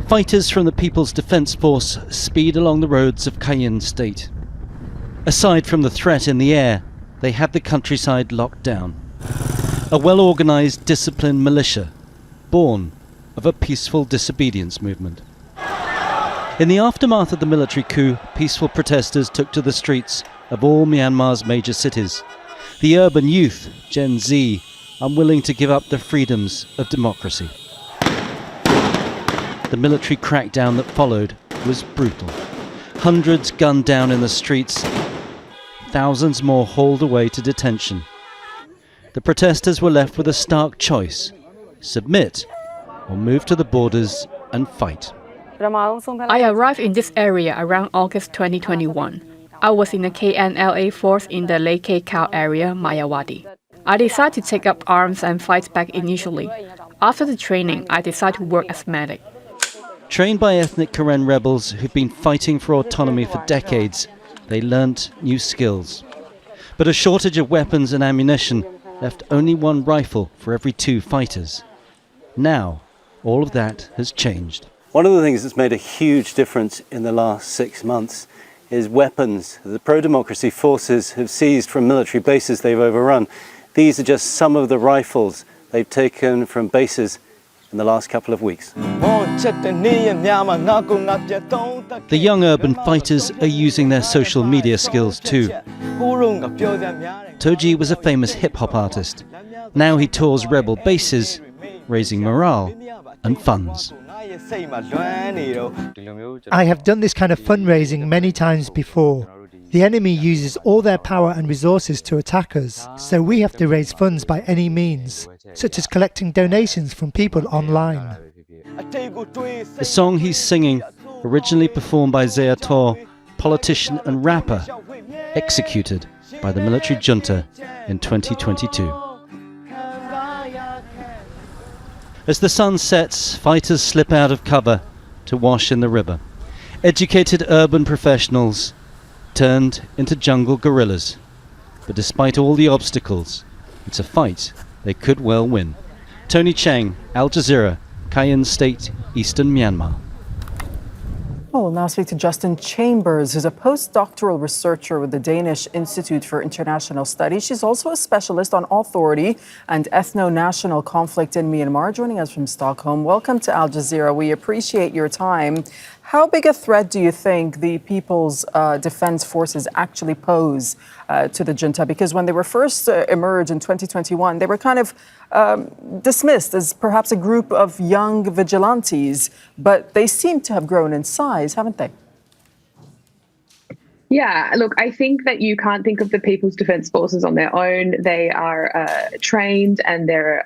Fighters from the People's Defence Force speed along the roads of Cayenne State. Aside from the threat in the air, they have the countryside locked down. A well-organised, disciplined militia, born of a peaceful disobedience movement. In the aftermath of the military coup, peaceful protesters took to the streets of all Myanmar's major cities. The urban youth, Gen Z, unwilling to give up the freedoms of democracy. The military crackdown that followed was brutal. Hundreds gunned down in the streets, thousands more hauled away to detention. The protesters were left with a stark choice: submit or move to the borders and fight. I arrived in this area around August 2021. I was in the KNLA force in the Lake Khao area, Myawaddy. I decided to take up arms and fight back initially. After the training, I decided to work as medic. Trained by ethnic Karen rebels who've been fighting for autonomy for decades, they learnt new skills. But a shortage of weapons and ammunition left only one rifle for every 2 fighters. Now, all of that has changed. One of the things that's made a huge difference in the last 6 months is weapons the pro-democracy forces have seized from military bases they've overrun. These are just some of the rifles they've taken from bases in the last couple of weeks. The young urban fighters are using their social media skills too. Toji was a famous hip-hop artist. Now he tours rebel bases, raising morale and funds. I have done this kind of fundraising many times before. The enemy uses all their power and resources to attack us, so we have to raise funds by any means, such as collecting donations from people online. The song he's singing, originally performed by Territorial, politician and rapper, executed by the military junta in 2022. As the sun sets, fighters slip out of cover to wash in the river. Educated urban professionals turned into jungle guerrillas. But despite all the obstacles, it's a fight they could well win. Cheng, Al Jazeera, Cayenne State, Eastern Myanmar. Oh, we'll now speak to Justine Chambers, who's a post-doctoral researcher with the Danish Institute for International Studies. She's also a specialist on authority and ethno-national conflict in Myanmar, joining us from Stockholm. Welcome to Al Jazeera. We appreciate your time. How big a threat do you think the People's Defence Forces actually pose to the junta? Because when they were first emerged in 2021, they were kind of dismissed as perhaps a group of young vigilantes, but they seem to have grown in size, haven't they? Yeah, look, I think that you can't think of the People's Defence Forces on their own. They are trained and they're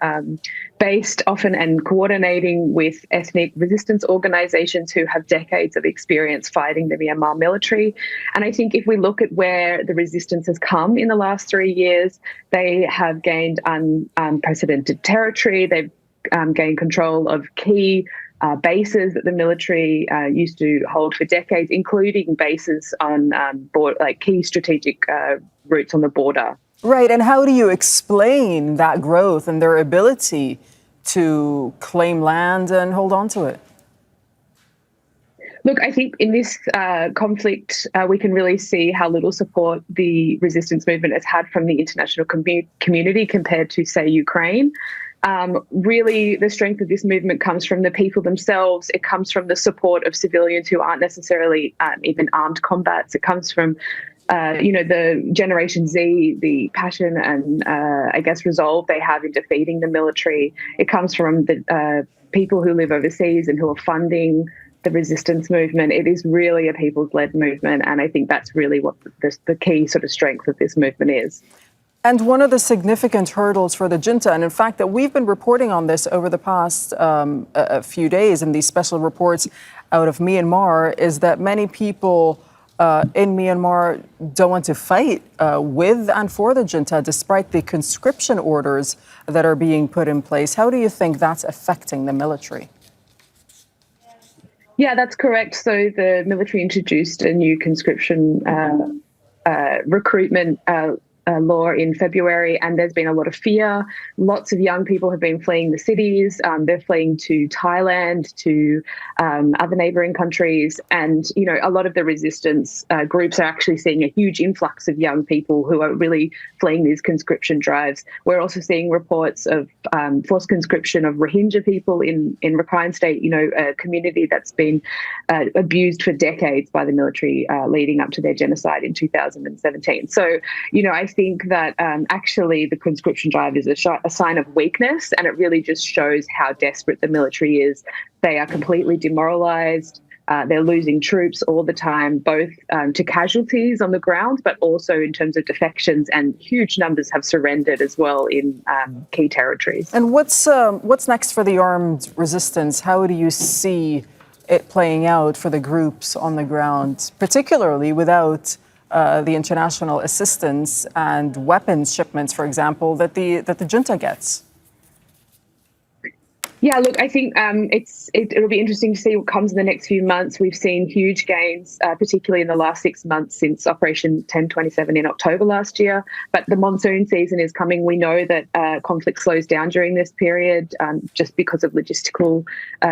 based often and coordinating with ethnic resistance organisations who have decades of experience fighting the Myanmar military. And I think if we look at where the resistance has come in the last 3 years, they have gained unprecedented territory. They've gained control of key bases that the military used to hold for decades, including bases on key strategic routes on the border. Right, and how do you explain that growth and their ability to claim land and hold on to it? Look, I think in this conflict, we can really see how little support the resistance movement has had from the international community compared to, say, Ukraine. Really, the strength of this movement comes from the people themselves. It comes from the support of civilians who aren't necessarily even armed combats. It comes from, the Generation Z, the passion and, resolve they have in defeating the military. It comes from the people who live overseas and who are funding the resistance movement. It is really a people's-led movement, and I think that's really what the key sort of strength of this movement is. And one of the significant hurdles for the junta, and in fact that we've been reporting on this over the past a few days in these special reports out of Myanmar, is that many people in Myanmar don't want to fight with and for the junta despite the conscription orders that are being put in place. How do you think that's affecting the military? Yeah, that's correct. So the military introduced a new conscription recruitment law in February, and there's been a lot of fear. Lots of young people have been fleeing the cities. They're fleeing to Thailand, to other neighbouring countries, and a lot of the resistance groups are actually seeing a huge influx of young people who are really fleeing these conscription drives. We're also seeing reports of forced conscription of Rohingya people in Rakhine State, a community that's been abused for decades by the military leading up to their genocide in 2017. So, I think that actually the conscription drive is a sign of weakness, and it really just shows how desperate the military is. They are completely demoralized. They're losing troops all the time, both to casualties on the ground, but also in terms of defections, and huge numbers have surrendered as well in key territories. And what's next for the armed resistance? How do you see it playing out for the groups on the ground, particularly without the international assistance and weapons shipments, for example, that the junta gets? Yeah, look, I think it'll be interesting to see what comes in the next few months. We've seen huge gains, particularly in the last 6 months since Operation 1027 in October last year. But the monsoon season is coming. We know that conflict slows down during this period just because of logistical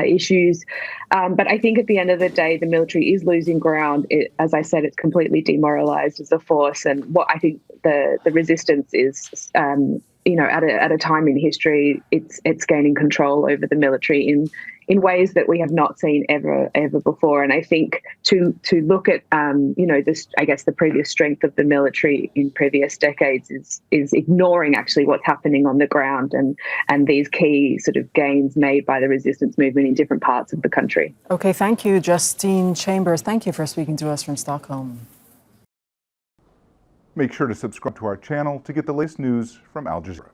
issues. But I think at the end of the day, the military is losing ground. As I said, it's completely demoralized as a force. And what I think the resistance is at a time in history, it's gaining control over the military in ways that we have not seen ever before. And I think to look at the previous strength of the military in previous decades is ignoring actually what's happening on the ground and these key sort of gains made by the resistance movement in different parts of the country. Okay, thank you, Justine Chambers. Thank you for speaking to us from Stockholm. Make sure to subscribe to our channel to get the latest news from Al Jazeera.